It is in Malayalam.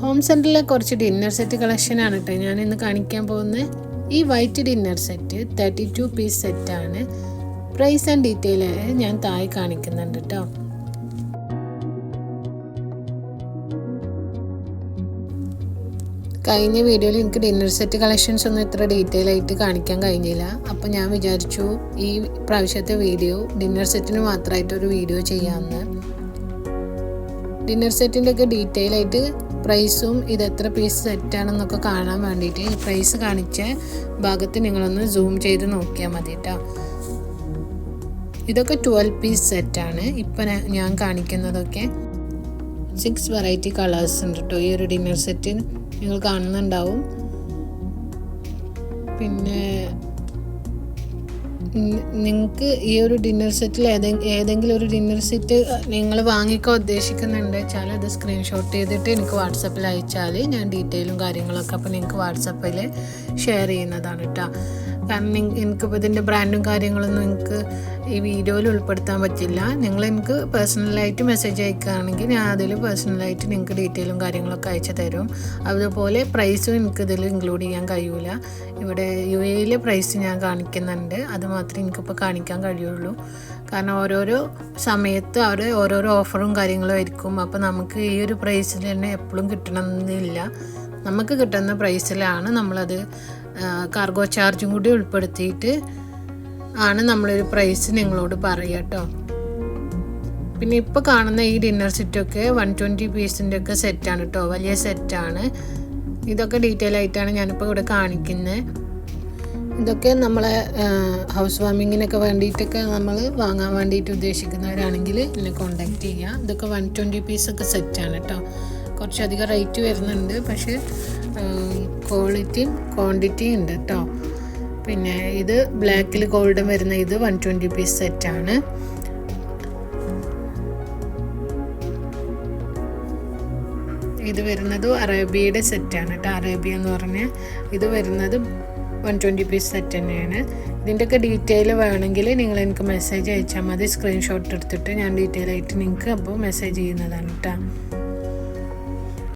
ഹോം സെൻറ്ററിലെ കുറച്ച് ഡിന്നർ സെറ്റ് കളക്ഷനാണ് കേട്ടോ ഞാൻ ഇന്ന് കാണിക്കാൻ പോകുന്നത്. ഈ വൈറ്റ് ഡിന്നർ സെറ്റ് 32 പീസ് സെറ്റാണ്. പ്രൈസ് ആൻഡ് ഡീറ്റെയിൽ ഞാൻ താഴെ കാണിക്കുന്നുണ്ട് കേട്ടോ. കഴിഞ്ഞ വീഡിയോയിൽ എനിക്ക് ഡിന്നർ സെറ്റ് കളക്ഷൻസ് ഒന്നും ഇത്ര ഡീറ്റെയിൽ ആയിട്ട് കാണിക്കാൻ കഴിഞ്ഞില്ല. അപ്പോൾ ഞാൻ വിചാരിച്ചു ഈ പ്രാവശ്യത്തെ വീഡിയോ ഡിന്നർ സെറ്റിന് മാത്രമായിട്ടൊരു വീഡിയോ ചെയ്യാമെന്ന്. ഡിന്നർ സെറ്റിൻ്റെ ഒക്കെ ഡീറ്റെയിൽ ആയിട്ട് പ്രൈസും ഇത് എത്ര പീസ് സെറ്റാണെന്നൊക്കെ കാണാൻ വേണ്ടിയിട്ട് ഈ പ്രൈസ് കാണിച്ച ഭാഗത്ത് നിങ്ങളൊന്ന് സൂം ചെയ്ത് നോക്കിയാൽ മതി കേട്ടോ. ഇതൊക്കെ 12 പീസ് സെറ്റാണ്. ഇപ്പം ഞാൻ കാണിക്കുന്നതൊക്കെ 6 വെറൈറ്റി കളേഴ്സ് ഉണ്ട് കേട്ടോ. ഈ ഒരു ഡിന്നർ സെറ്റ് നിങ്ങൾ കാണുന്നുണ്ടാവും. പിന്നെ നിങ്ങൾക്ക് ഈ ഒരു ഡിന്നർ സെറ്റിൽ ഏതെങ്കിലും ഒരു ഡിന്നർ സെറ്റ് നിങ്ങൾ വാങ്ങിക്കാൻ ഉദ്ദേശിക്കുന്നുണ്ട് വെച്ചാൽ അത് സ്ക്രീൻഷോട്ട് ചെയ്തിട്ട് എനിക്ക് വാട്സപ്പിൽ അയച്ചാൽ ഞാൻ ഡീറ്റെയിലും കാര്യങ്ങളൊക്കെ അപ്പോൾ നിങ്ങൾക്ക് വാട്സപ്പിൽ ഷെയർ ചെയ്യുന്നതാണ് കേട്ടോ. കാരണം എനിക്കിപ്പോൾ ഇതിൻ്റെ ബ്രാൻഡും കാര്യങ്ങളൊന്നും എനിക്ക് ഈ വീഡിയോയിൽ ഉൾപ്പെടുത്താൻ പറ്റില്ല. നിങ്ങൾ എനിക്ക് പേഴ്സണലായിട്ട് മെസ്സേജ് അയക്കുകയാണെങ്കിൽ ഞാൻ അതിൽ പേഴ്സണലായിട്ട് നിങ്ങൾക്ക് ഡീറ്റെയിലും കാര്യങ്ങളൊക്കെ അയച്ചു തരും. അതുപോലെ പ്രൈസും എനിക്കിതിൽ ഇൻക്ലൂഡ് ചെയ്യാൻ കഴിയൂല. ഇവിടെ UAE പ്രൈസ് ഞാൻ കാണിക്കുന്നുണ്ട്, അത് മാത്രമേ എനിക്കിപ്പോൾ കാണിക്കാൻ കഴിയുള്ളൂ. കാരണം ഓരോരോ സമയത്ത് അവർ ഓരോരോ ഓഫറും കാര്യങ്ങളും ആയിരിക്കും. അപ്പോൾ നമുക്ക് ഈ ഒരു പ്രൈസിൽ തന്നെ എപ്പോഴും കിട്ടണമെന്നില്ല. നമുക്ക് കിട്ടുന്ന പ്രൈസിലാണ് നമ്മളത് കാർഗോ ചാർജും കൂടി ഉൾപ്പെടുത്തിയിട്ട് ആണ് നമ്മളൊരു പ്രൈസ് നിങ്ങളോട് പറയുക കേട്ടോ. പിന്നെ ഇപ്പോൾ കാണുന്ന ഈ ഡിന്നർ സെറ്റൊക്കെ 120 പീസിൻ്റെ ഒക്കെ സെറ്റാണ് കേട്ടോ. വലിയ സെറ്റാണ്. ഇതൊക്കെ ഡീറ്റെയിൽ ആയിട്ടാണ് ഞാനിപ്പോൾ ഇവിടെ കാണിക്കുന്നത്. ഇതൊക്കെ നമ്മളെ ഹൗസ് വാമിങ്ങിനൊക്കെ വേണ്ടിയിട്ടൊക്കെ നമ്മൾ വാങ്ങാൻ വേണ്ടിയിട്ട് ഉദ്ദേശിക്കുന്നവരാണെങ്കിൽ എന്നെ കോണ്ടാക്ട് ചെയ്യുക. ഇതൊക്കെ 120 പീസൊക്കെ സെറ്റാണ് കേട്ടോ. കുറച്ചധികം റേറ്റ് വരുന്നുണ്ട്, പക്ഷേ ക്വാളിറ്റിയും ക്വാണ്ടിറ്റിയും ഉണ്ട് കേട്ടോ. പിന്നെ ഇത് ബ്ലാക്കിൽ ഗോൾഡൻ വരുന്ന ഇത് 120 പീസ് സെറ്റാണ്. ഇത് വരുന്നത് അറേബ്യയുടെ സെറ്റാണ് കേട്ടോ. അറേബ്യ എന്ന് പറഞ്ഞാൽ ഇത് വരുന്നത് 120 പീസ് സെറ്റ് തന്നെയാണ്. ഇതിൻ്റെയൊക്കെ ഡീറ്റെയിൽ വേണമെങ്കിൽ നിങ്ങൾ എനിക്ക് മെസ്സേജ് അയച്ചാൽ മതി. സ്ക്രീൻഷോട്ട് എടുത്തിട്ട് ഞാൻ ഡീറ്റെയിൽ ആയിട്ട് നിങ്ങൾക്ക് അപ്പോൾ മെസ്സേജ് ചെയ്യുന്നതാണ് കേട്ടോ.